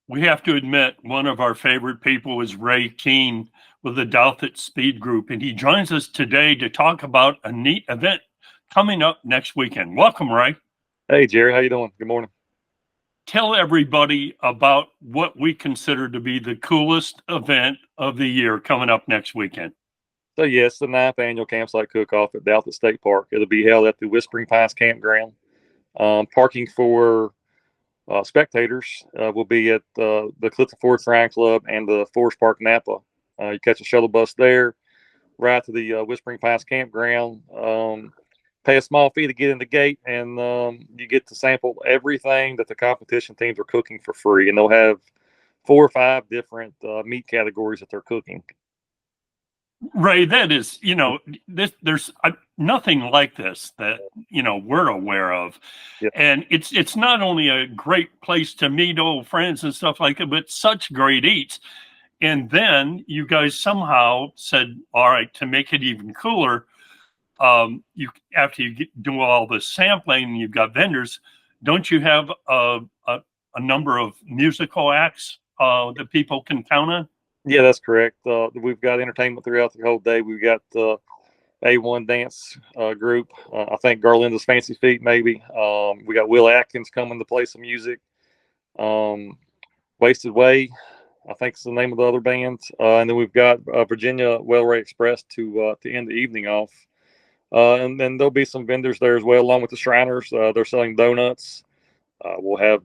We have to admit, one of our favorite people is Ray Keene with the Douthat SPEED Group, and he joins us today to talk about a neat event coming up next weekend. Welcome, Ray. Hey, Jerry, how you doing? Good morning. Tell everybody about what we consider to be the coolest event of the year coming up next weekend. So, yes, the ninth annual campsite cook-off at Douthat State Park. It'll be held at the Whispering Pines Campground. Parking for spectators will be at the Clifton Forge Club and the Forest Park Napa. You catch a shuttle bus there, right to the Whispering Pines Campground. Pay a small fee to get in the gate, and you get to sample everything that the competition teams are cooking for free. And they'll have 4 or 5 different meat categories that they're cooking. Ray, that is, there's nothing like this that, we're aware of. Yeah. And it's not only a great place to meet old friends and stuff like that, but such great eats. And then you guys somehow said, all right, to make it even cooler, after you do all the sampling, you've got vendors, don't you have a number of musical acts that people can count on? Yeah, that's correct. We've got entertainment throughout the whole day. We've got A1 dance group. I think Garlinda's Fancy Feet, maybe. We got Will Atkins coming to play some music. Wasted Way, I think is the name of the other band. And then we've got Virginia Wellray Express to end the evening off. And then there'll be some vendors there as well, along with the Shriners. They're selling donuts. We'll have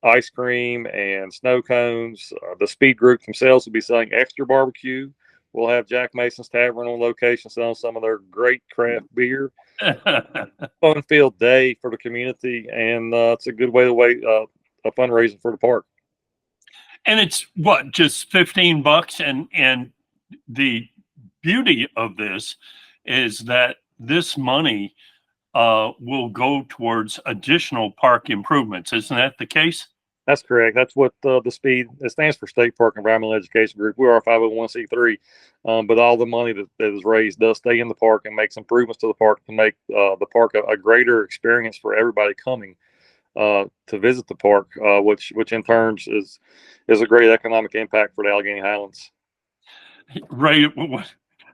ice cream and snow cones. The Speed Group themselves will be selling extra barbecue. We'll have Jack Mason's Tavern on location selling some of their great craft beer. Fun-filled day for the community, and it's a good way to a fundraising for the park. And it's what, just $15, and the beauty of this is that this money will go towards additional park improvements. Isn't that the case? That's correct. That's what the SPEED, it stands for State Park Environmental Education Group. We are a 501c3, but all the money that is raised does stay in the park and makes improvements to the park to make the park a greater experience for everybody coming to visit the park, which in turn is a great economic impact for the Alleghany HIghlands. Ray,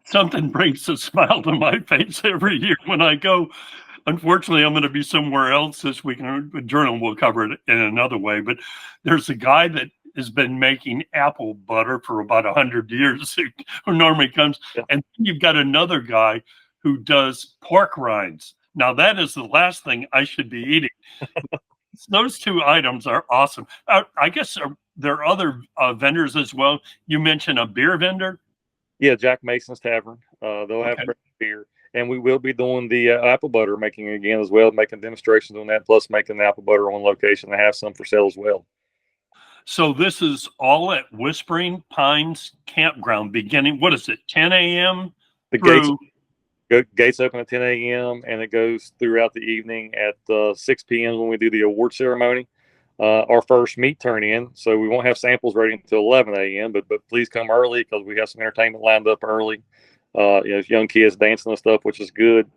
something brings a smile to my face every year when I go. Unfortunately, I'm going to be somewhere else this week. The Journal will cover it in another way, but there's a guy that has been making apple butter for about 100 years who normally comes. Yeah. And you've got another guy who does pork rinds. Now, that is the last thing I should be eating. Those 2 items are awesome. I guess there are other vendors as well. You mentioned a beer vendor? Yeah, Jack Mason's Tavern. They'll have beer. And we will be doing the apple butter making again as well, making demonstrations on that, plus making the apple butter on location. They have some for sale as well. So this is all at Whispering Pines Campground beginning, what is it, 10 a.m.? The gates open at 10 a.m. and it goes throughout the evening at 6 p.m. when we do the award ceremony. Our first meat turn in, so we won't have samples ready until 11 a.m., but please come early because we have some entertainment lined up early. Young kids dancing and stuff, which is good.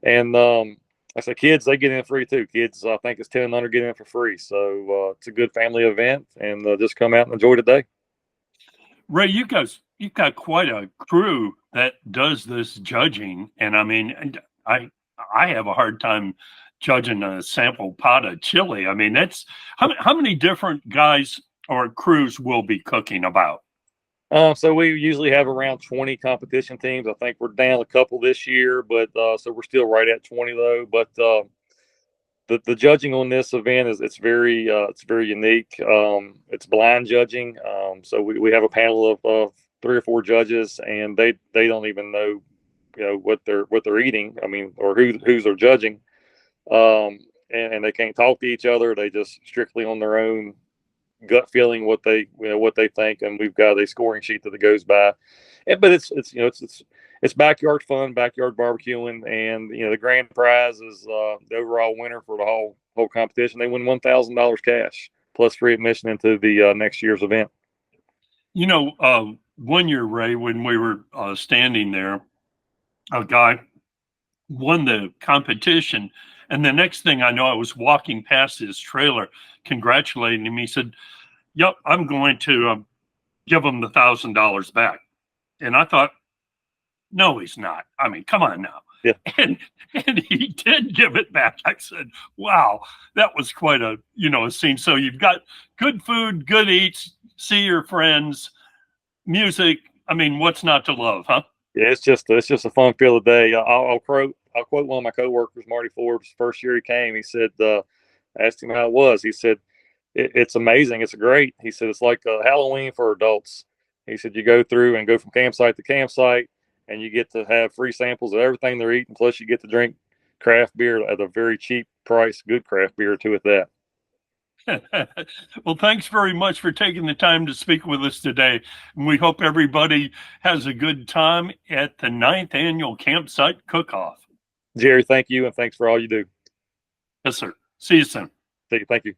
And I say kids, they get in free too. Kids, I think it's 10 and under get in for free. So it's a good family event, and just come out and enjoy the day. Ray, you've got quite a crew that does this judging, and I mean, I have a hard time judging a sample pot of chili. I mean, that's how many different guys or crews will be cooking about? So we usually have around 20 competition teams. I think we're down a couple this year, but so we're still right at 20 though. But the judging on this event it's very unique. It's blind judging. So we have a panel of 3 or 4 judges, and they don't even know what they're eating. I mean, or who's they're judging. And they can't talk to each other. They just strictly on their own gut feeling what they think, and we've got a scoring sheet that goes by. But it's backyard fun, backyard barbecuing, and the grand prize is the overall winner for the whole competition. They win $1,000 cash plus free admission into the next year's event. One year, Ray, when we were standing there, a guy won the competition, and the next thing I know, I was walking past his trailer congratulating him. He said, yep, I'm going to give him the $1,000 back. And I thought, no, he's not. I mean, come on now. Yeah. And he did give it back. I said, wow, that was quite a, a scene. So you've got good food, good eats, see your friends, music. I mean, what's not to love, huh? Yeah, it's just a fun field of day. I'll quote one of my coworkers, Marty Forbes. First year he came, he said, I asked him how it was. He said, it's amazing. It's great. He said, it's like Halloween for adults. He said, you go through and go from campsite to campsite, and you get to have free samples of everything they're eating. Plus, you get to drink craft beer at a very cheap price, good craft beer too at that. Well, thanks very much for taking the time to speak with us today. And we hope everybody has a good time at the 9th annual campsite cook-off. Jerry, thank you, and thanks for all you do. Yes, sir. See you soon. Thank you.